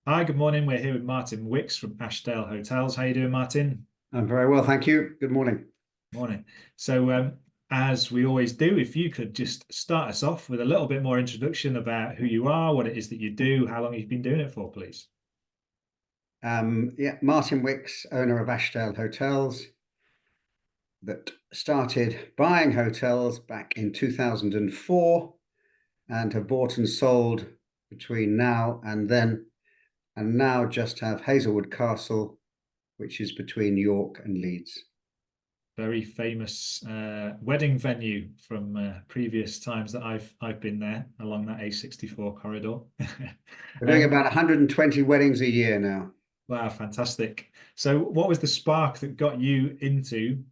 Hi, good morning. We're here with Martin Wicks from Ashdale Hotels. How you doing, Martin? I'm very well, thank you. Good morning. Morning. So, as we always do, if you could just start us off with a little bit more introduction about who you are, what it is that you do, how long you've been doing it for, please. Yeah, Martin Wicks, owner of Ashdale Hotels, that started buying hotels back in 2004 and have bought and sold between now and then, and now just have Hazelwood Castle, which is between York and Leeds. Very famous wedding venue from previous times that I've been there along that A64 corridor. We're doing Um, about 120 weddings a year now. wow, fantastic. So, what was the spark that got you into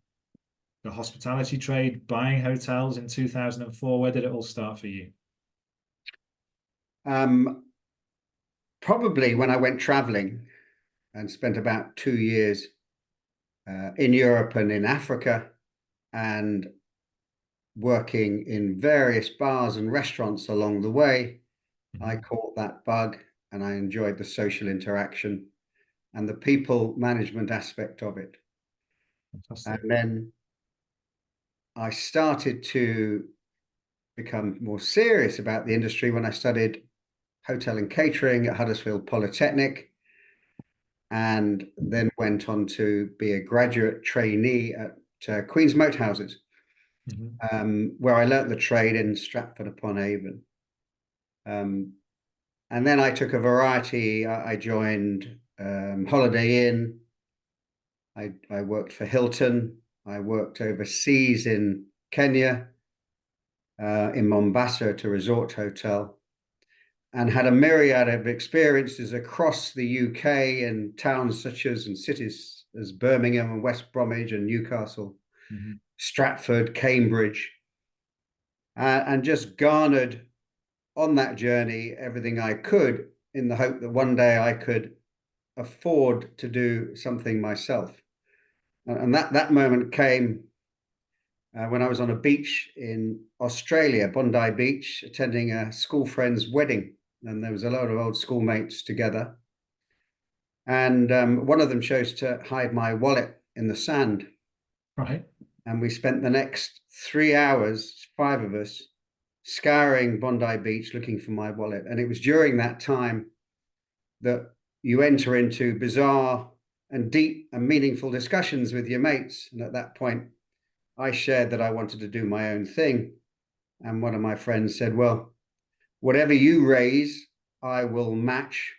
the hospitality trade, buying hotels in 2004? Where did it all start for you? Um, Probably when I went traveling and spent about 2 years in Europe and in Africa, and working in various bars and restaurants along the way, I Mhm. caught that bug and I enjoyed the social interaction and the people management aspect of it. And Fantastic. then I started to become more serious about the industry when I studied hotel and catering at Huddersfield Polytechnic, and then went on to be a graduate trainee at Queen's Moat Houses, Mhm. where I learnt the trade in Stratford upon Avon. Um, And then I took a variety. I joined Holiday Inn. I worked for Hilton. I worked overseas in Kenya, in Mombasa at a resort hotel, and had a myriad of experiences across the UK in towns such as and cities as Birmingham and West Bromwich and Newcastle, Mhm. Stratford, Cambridge, and just garnered on that journey everything I could in the hope that one day I could afford to do something myself. And that moment came when I was on a beach in Australia, Bondi Beach, attending a school friend's wedding. And there was a lot of old schoolmates together. And one of them chose to hide my wallet in the sand. Right. And we spent the next 3 hours, five of us, scouring Bondi Beach looking for my wallet. And it was during that time that you enter into bizarre and deep and meaningful discussions with your mates. And at that point, I shared that I wanted to do my own thing. And one of my friends said, well, whatever you raise, I will match,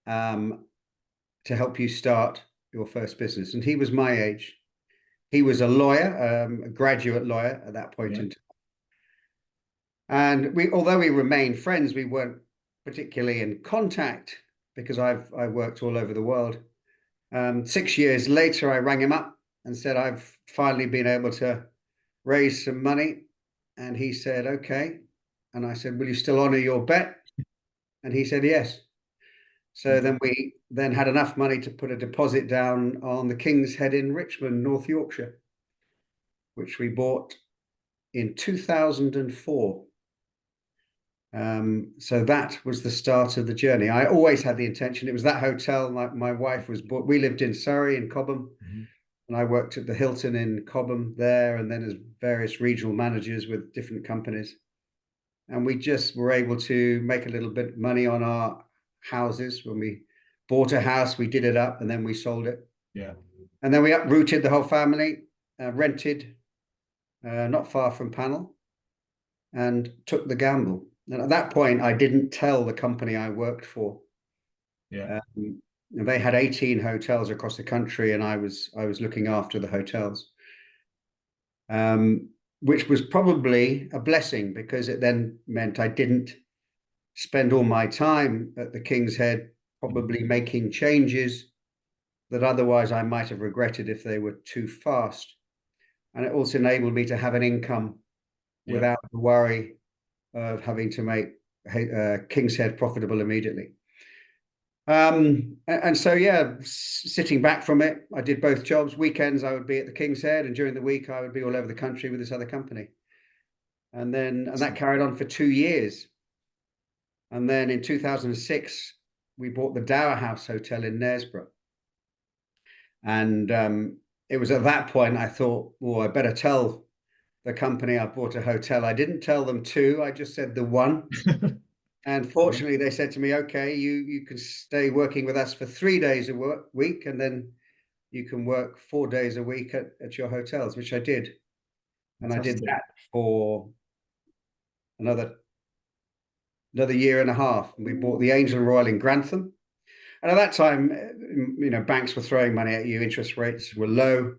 um, to help you start your first business. And he was my age. He was a lawyer, a graduate lawyer at that point Yeah. in time. And although we remained friends, we weren't particularly in contact because I worked all over the world. 6 years later, I rang him up and said, I've finally been able to raise some money. And he said, okay. And I said, will you still honor your bet? And he said, yes. So then we then had enough money to put a deposit down on the King's Head in Richmond, North Yorkshire, which we bought in 2004. So that was the start of the journey. I always had the intention. It was that hotel. My wife was bought. We lived in Surrey in Cobham, Mhm. and I worked at the Hilton in Cobham there, and then as various regional managers with different companies. And we just were able to make a little bit of money on our houses. When we bought a house, we did it up, and then we sold it, Yeah. and then we uprooted the whole family, rented not far from Panel, and took the gamble. And at that point, I didn't tell the company I worked for. Yeah. Um, they had 18 hotels across the country, and I was looking after the hotels, um, which was probably a blessing because it then meant I didn't spend all my time at the King's Head, Mhm. probably making changes that otherwise I might have regretted if they were too fast. And it also enabled me to have an income Yeah. without the worry of having to make King's Head profitable immediately. And so, yeah, sitting back from it, I did both jobs. Weekends, I would be at the King's Head, and during the week, I would be all over the country with this other company. And that Excellent. carried on for 2 years. And then in 2006, we bought the Dower House Hotel in Knaresborough. And it was at that point I thought, well, I better tell the company I bought a hotel. I didn't tell them two, I just said the one. And fortunately, they said to me, okay, you can stay working with us for 3 days a week, and then you can work 4 days a week at your hotels, which I did. And I did Fantastic. that for another year and a half. And we bought the Angel Royal in Grantham. And at that time, banks were throwing money at you, interest rates were low.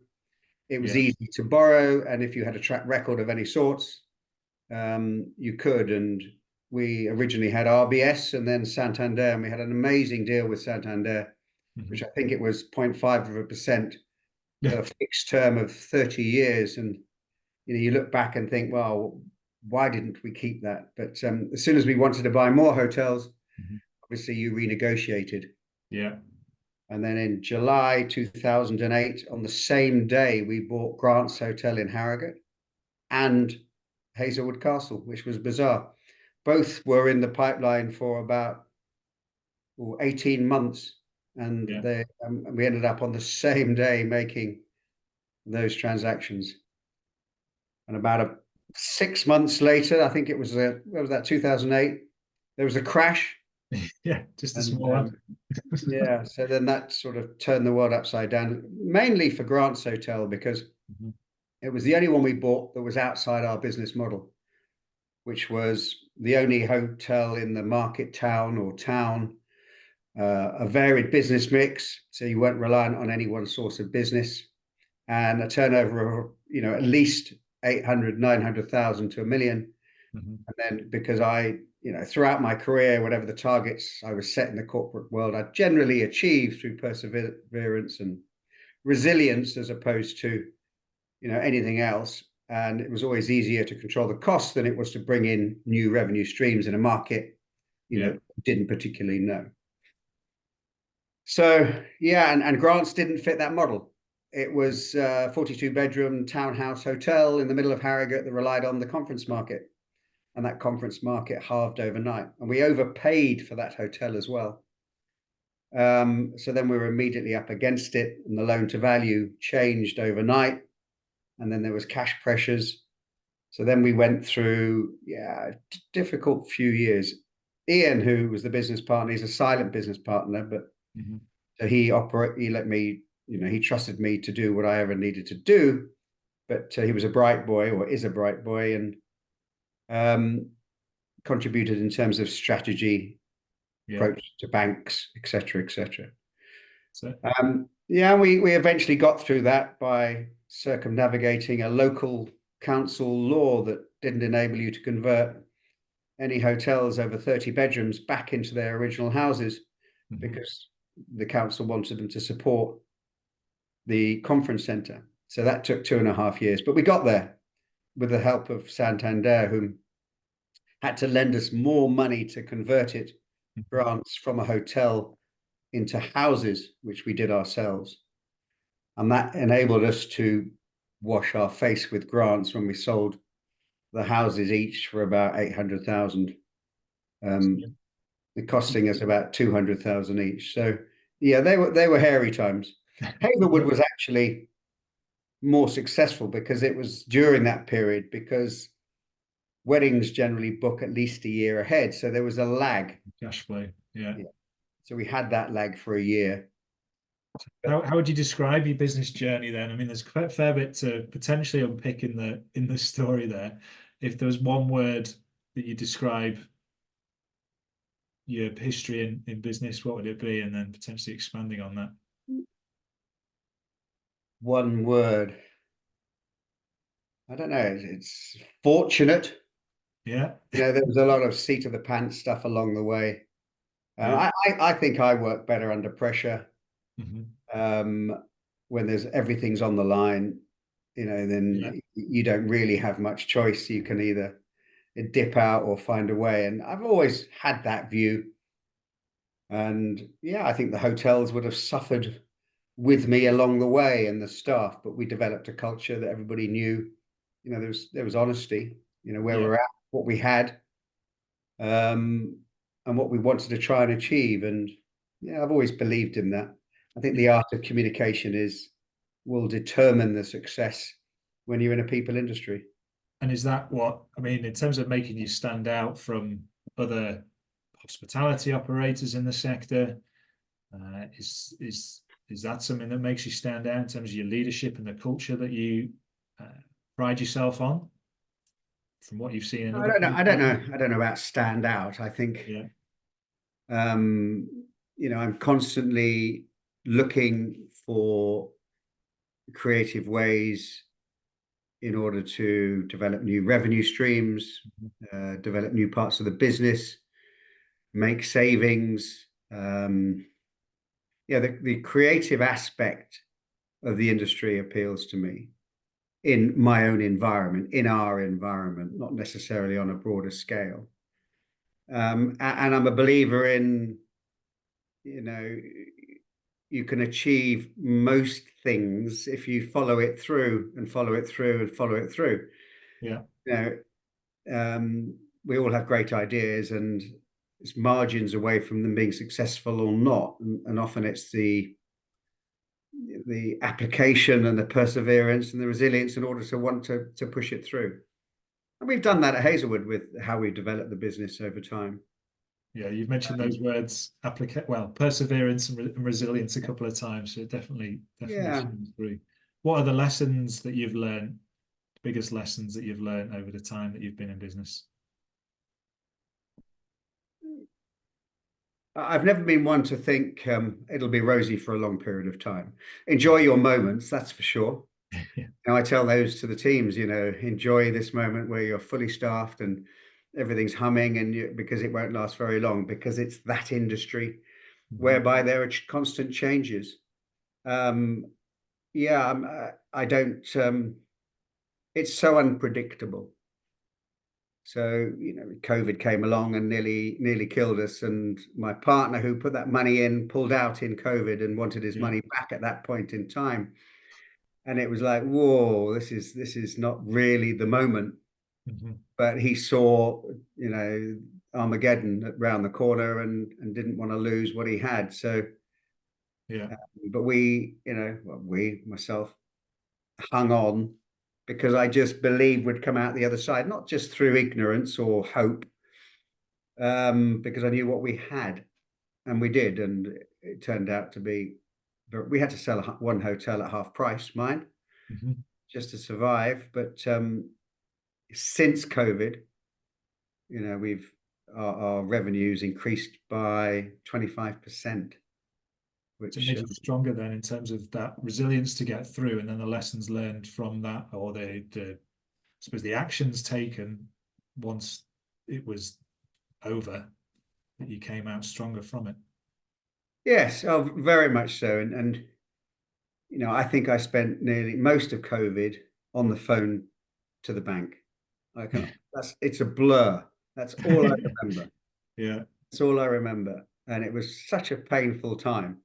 It was Yeah. easy to borrow, and if you had a track record of any sorts, you could. And we originally had RBS and then Santander, and we had an amazing deal with Santander, which I think it was 0.5% for a fixed term of 30 years. And you look back and think, well, why didn't we keep that? But as soon as we wanted to buy more hotels, obviously you renegotiated. Yeah. And then in July 2008, on the same day, we bought Grant's Hotel in Harrogate and Hazelwood Castle, which was bizarre. Both were in the pipeline for about 18 months. And Yeah. we ended up on the same day making those transactions. And about 6 months later, I think it was, what was that, 2008, there was a crash. Yeah. Just a And small one. yeah, so then that sort of turned the world upside down, mainly for Grant's Hotel, because it was the only one we bought that was outside our business model, which was the only hotel in the market town or town, a varied business mix, so you weren't reliant on any one source of business, and a turnover of at least 800, 900,000 to 1 million. And then because I, throughout my career, whatever the targets I was set in the corporate world, I generally achieved through perseverance and resilience as opposed to, anything else. And it was always easier to control the costs than it was to bring in new revenue streams in a market, didn't particularly know. So, yeah, and Grant's didn't fit that model. It was a 42-bedroom townhouse hotel in the middle of Harrogate that relied on the conference market. And that conference market halved overnight. And we overpaid for that hotel as well. So then we were immediately up against it, and the loan to value changed overnight. And then there was cash pressures. So then we went through, a difficult few years. Ian, who was the business partner, he's a silent business partner, but so he let me, he trusted me to do what I ever needed to do. But he was a bright boy, or is a bright boy, and contributed in terms of strategy, approach to banks, etc., etc. So, we eventually got through that by circumnavigating a local council law that didn't enable you to convert any hotels over 30 bedrooms back into their original houses, because the council wanted them to support the conference centre. So that took 2.5 years, but we got there with the help of Santander, whom had to lend us more money to convert it, grants from a hotel into houses, which we did ourselves. And that enabled us to wash our face with grants when we sold the houses each for about 800,000, costing us about 200,000 each. So yeah, they were hairy times. Hazelwood was actually more successful because it was during that period, because weddings generally book at least a year ahead. So there was a lag. Cash flow. Yeah. So we had that lag for a year. How would you describe your business journey then? I mean, there's quite a fair bit to potentially unpick in the story there. If there was one word that you describe your history in business, what would it be? And then potentially expanding on that. One word. I don't know. It's fortunate. Yeah. There was a lot of seat of the pants stuff along the way. I think I work better under pressure. When everything's on the line, then you don't really have much choice. You can either dip out or find a way. And I've always had that view. And I think the hotels would have suffered with me along the way, and the staff, but we developed a culture that everybody knew, there was honesty, where we're at, what we had, and what we wanted to try and achieve. And Yeah, I've always believed in that. I think the art of communication will determine the success when you're in a people industry. And is that what, I mean, in terms of making you stand out from other hospitality operators in the sector, is that something that makes you stand out in terms of your leadership and the culture that you uh, pride yourself on from what you've seen in I other don't know. I places? don't know. I don't know about stand out. I think, Yeah, um, I'm constantly looking for creative ways in order to develop new revenue streams, develop new parts of the business, make savings. Yeah, the creative aspect of the industry appeals to me in my own environment, in our environment, not necessarily on a broader scale. And I'm a believer in, you know, you can achieve most things if you follow it through and follow it through and follow it through. yeah, You know, we all have great ideas, and it's margins away from them being successful or not. And often it's the application and the perseverance and the resilience in order to want to push it through. And we've done that at Hazelwood with how we've developed the business over time. yeah. You've mentioned those words, perseverance and resilience a couple of times, so it definitely Yeah, shines through. What are the lessons that you've learned, the biggest lessons that you've learned over the time that you've been in business? I've never been one to think it'll be rosy for a long period of time. Enjoy your moments, that's for sure. Yeah. Now I tell those to the teams, enjoy this moment where you're fully staffed and everything's humming, because it won't last very long, because it's that industry Mhm. whereby there are constant changes. Um, yeah, I don't. It's so unpredictable. So COVID came along and nearly killed us. And my partner, who put that money in, pulled out in COVID and wanted his Yeah. money back at that point in time. And it was like, whoa, this is not really the moment. Mhm. But he saw, Armageddon around the corner, and didn't want to lose what he had. So, Yeah. but myself, hung on because I just believed we'd come out the other side, not just through ignorance or hope, because I knew what we had, and we did, and it turned out to be. But we had to sell one hotel at half price, mine, Mhm. just to survive. But since COVID, we've our revenues increased by 25%, So it which made you stronger then in terms of that resilience to get through, and then the lessons learned from that, or the I suppose the actions taken once it was over, that you came out stronger from it. yes, oh, very much so. And I think I spent nearly most of COVID on the phone to the bank. It's a blur. That's all I remember. Yeah. That's all I remember. And it was such a painful time.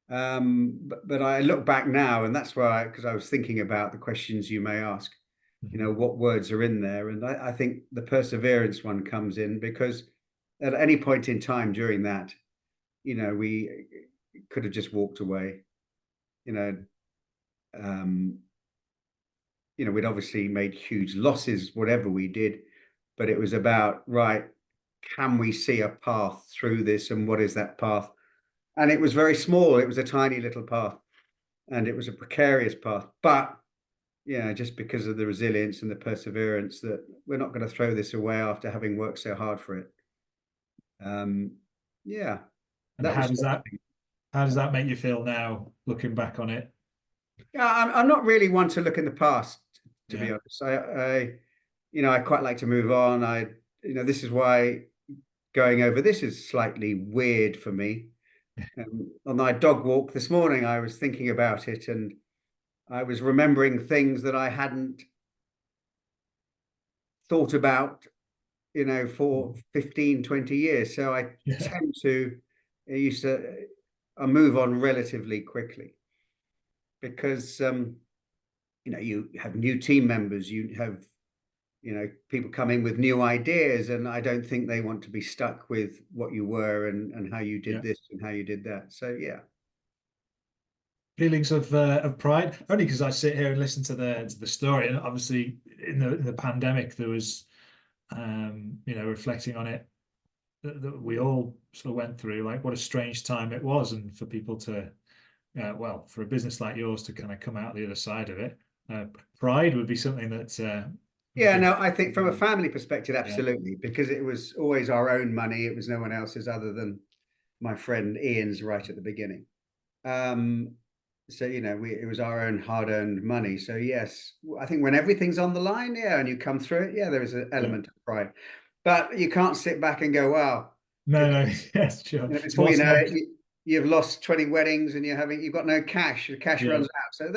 But I look back now, and that's why, because I was thinking about the questions you may ask, Mhm. what words are in there. And I think the perseverance one comes in because at any point in time during that, we could have just walked away. You know, um, we'd obviously made huge losses, whatever we did, but it was about, right, can we see a path through this, and what is that path? And it was very small. It was a tiny little path, and it was a precarious path. But just because of the resilience and the perseverance, that we're not going to throw this away after having worked so hard for it. Um, yeah, And that was. how does that make you feel now, looking back on it? Yeah, I'm not really one to look in the past, to be Yeah. honest. I quite like to move on. This is why going over this is slightly weird for me. On my dog walk this morning, I was thinking about it, and I was remembering things that I hadn't thought about, for 15, 20 years. So I Yeah. tend to, I used to, I move on relatively quickly because, you have new team members, you have people come in with new ideas, and I don't think they want to be stuck with what you were and how you did Yeah. this and how you did that. So yeah. Feelings of pride, only because I sit here and listen to the story, and obviously in the pandemic there was, reflecting on it, that we all sort of went through, like what a strange time it was, and for people to, well, for a business like yours to kind of come out the other side of it, uh, pride would be something that would Yeah, be, no, I think from a family perspective, yeah, absolutely, because it was always our own money. It was no one else's other than my friend Ian's right at the beginning. Um, so it was our own hard-earned money. So yes, I think when everything's on the line, yeah, and you come through it, yeah, there is an yeah. element of pride, but you can't sit back and go, wow, No, no, yes, sure. So before you what's know next? it, you've lost 20 weddings and you've got no cash. The cash Yeah, runs out. So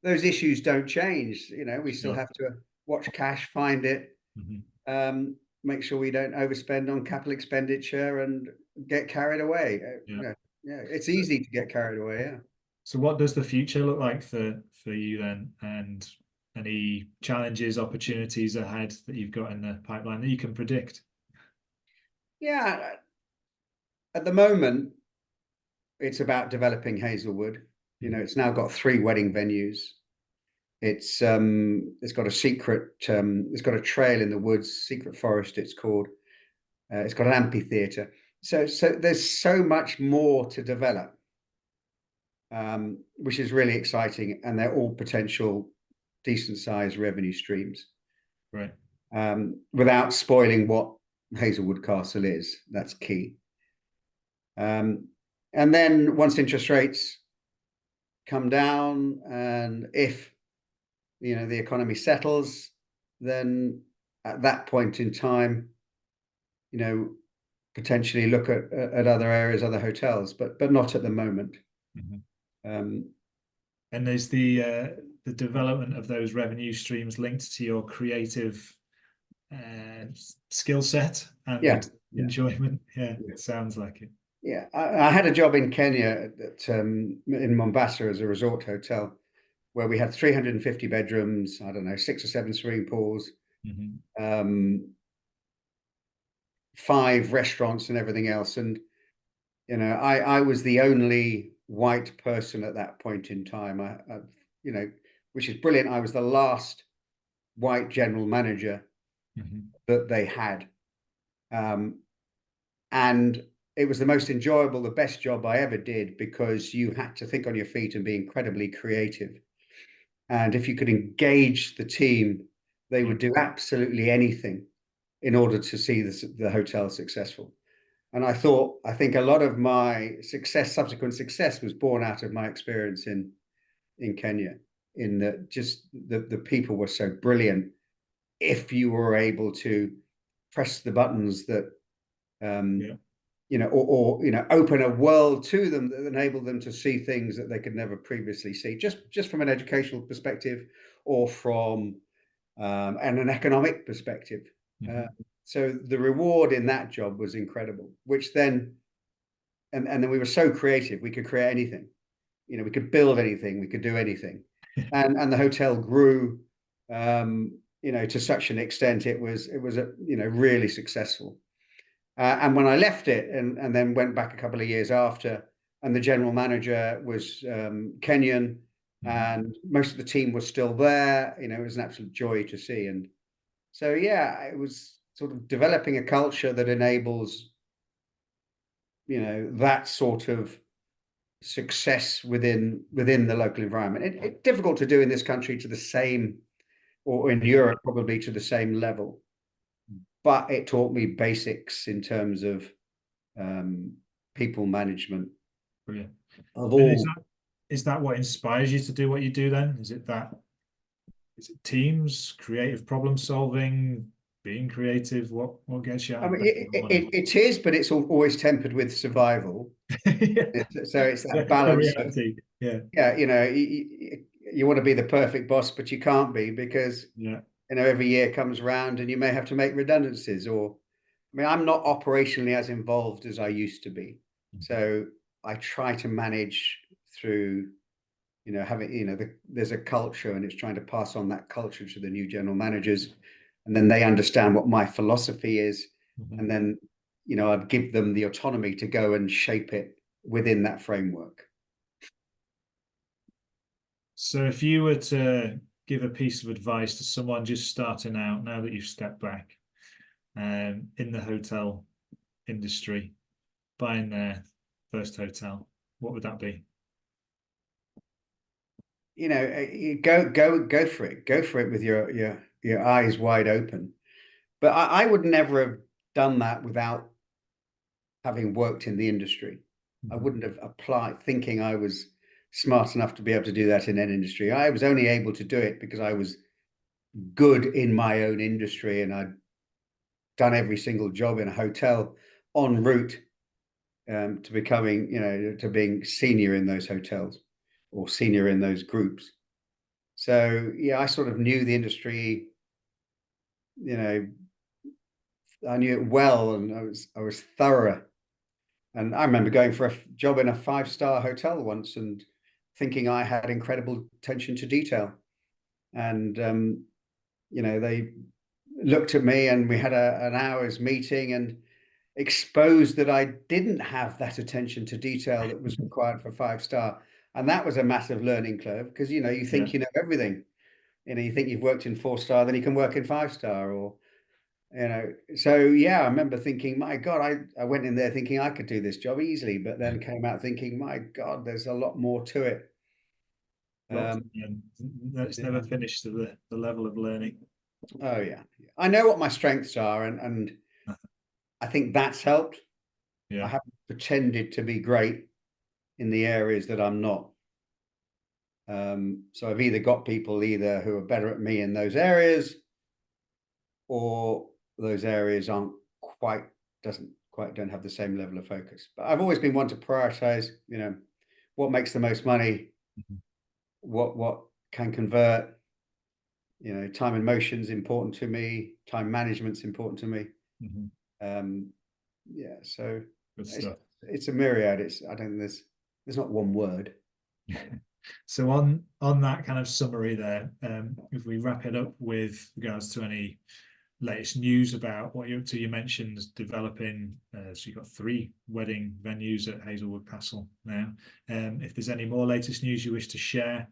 those issues don't change. We still sure. have to watch cash, find it, Mhm. make sure we don't overspend on capital expenditure and get carried away. Yeah. Yeah, it's So, easy to get carried away. Yeah. so what does the future look like for you then? And any challenges, opportunities ahead that you've got in the pipeline that you can predict? Yeah. At the moment, it's about developing Hazelwood. Mhm. It's now got 3 wedding venues. It's got a secret. It's got a trail in the woods, secret forest. It's called. It's got an amphitheater. So there's so much more to develop, which is really exciting, and they're all potential decent sized revenue streams. Right. Without spoiling what Hazelwood Castle is, that's key. Um, and then once interest rates come down, and if the economy settles, then at that point in time, you know, potentially look at other areas, other hotels, but not at the moment. Mhm. Um, And is the development of those revenue streams linked to your creative skill set yeah, and yeah, enjoyment? Yeah, yeah. sounds like it. Yeah. I had a job in Kenya in Mombasa as a resort hotel where we had 350 bedrooms. I don't know, 6 or 7 swimming pools, Mhm. um, 5 restaurants, and everything else. And I was the only white person at that point in time. You know, which is brilliant. I was the last white general manager Mhm. that they had, um, and it was the most enjoyable, the best job I ever did because you had to think on your feet and be incredibly creative. And if you could engage the team, they Yeah, would do absolutely anything in order to see the hotel successful. And I think a lot of my subsequent success, was born out of my experience in Kenya. In that, just the people were so brilliant. If you were able to press the buttons that, um, yeah. or open a world to them that enabled them to see things that they could never previously see, just from an educational perspective, or from and an economic perspective. Uh, Mhm. so the reward in that job was incredible, which then, and then we were so creative, we could create anything. We could build anything, we could do anything. And the hotel grew, to such an extent, it was really successful. And when I left it, and then went back a couple of years after, and the general manager was Kenyan, Mhm. and most of the team was still there. It was an absolute joy to see. And so, yeah, it was sort of developing a culture that enables, that sort of success within the local environment. It's difficult to do in this country to the same, or in Yeah. Europe probably to the same level. But it taught me basics in terms of um, people management Brilliant. of And all. is that what inspires you to do what you do then? Is it teams, creative problem solving, being creative? What gets you out I of mean, bed in the morning? it is, but it's always tempered with survival. Yeah. So it's that The balance of, reality. Yeah. yeah, you want to be the perfect boss, but you can't be, because Yeah. every year comes around and you may have to make redundancies. Or, I mean, I'm not operationally as involved as I used to be, Mhm. so I try to manage through, having, there's a culture, and it's trying to pass on that culture to the new general managers, and then they understand what my philosophy is, Mhm. and then I'd give them the autonomy to go and shape it within that framework. So if you were to give a piece of advice to someone just starting out, now that you've stepped back, in the hotel industry, buying their first hotel, what would that be? You go for it. Go for it with your eyes wide open. But I would never have done that without having worked in the industry. I Mhm. wouldn't have applied thinking I was smart enough to be able to do that in an industry. I was only able to do it because I was good in my own industry, and I'd done every single job in a hotel en route to becoming, to being senior in those hotels or senior in those groups. So yeah, I sort of knew the industry, you know, I knew it well, and I was thorough. And I remember going for a job in a 5-star hotel once and thinking I had incredible attention to detail. And they looked at me, and we had an hour's meeting, and exposed that I didn't have that attention to detail that was required for 5-star. And that was a massive learning curve, because you Yeah. think you know everything. You think you've worked in 4-star, then you can work in 5-star, or so yeah, I remember thinking, my God, I went in there thinking I could do this job easily, but then came out thinking, my God, there's a lot more to it. Lots, Um, and it's never yeah. finished to the level of learning. Oh yeah. I know what my strengths are, and I think that's helped. I Yeah. haven't pretended to be great in the areas that I'm not. So I've either got people either who are better at me in those areas, or those areas aren't quite doesn't quite don't have the same level of focus. But I've always been one to prioritize, what makes the most money, Mhm. what can convert. Time and motion's important to me. Time management's important to me. Mhm. Um, yeah, so Good it's stuff. it's a myriad. I don't think there's not one word. So on that kind of summary there, if we wrap it up with regards to any latest news about what you're up to, you mentioned developing, so you've got 3 wedding venues at Hazelwood Castle now. If there's any more latest news you wish to share,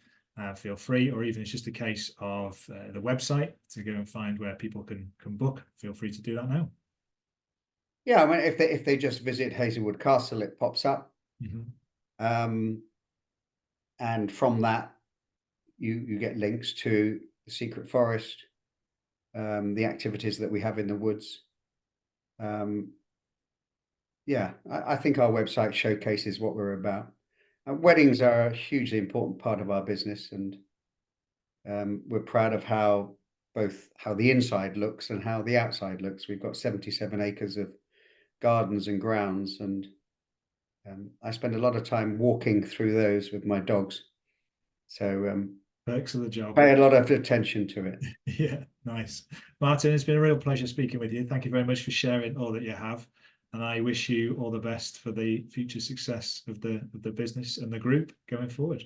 feel free, or even it's just a case of the website to go and find where people can book, feel free to do that now. Yeah, I mean, if they just visit Hazelwood Castle, it pops up, Mhm. and from that you get links to the secret forest, the activities that we have in the woods. Um, yeah, I think our website showcases what we're about. Weddings are a hugely important part of our business, and we're proud of both how the inside looks and how the outside looks. We've got 77 acres of gardens and grounds, and I spend a lot of time walking through those with my dogs. So Perks of the job. pay a lot of attention to it. Yeah, nice. Martin, it's been a real pleasure speaking with you. Thank you very much for sharing all that you have. And I wish you all the best for the future success of the business and the group going forward.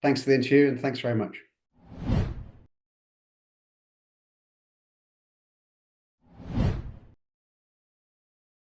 Thanks for the interview, and thanks very much.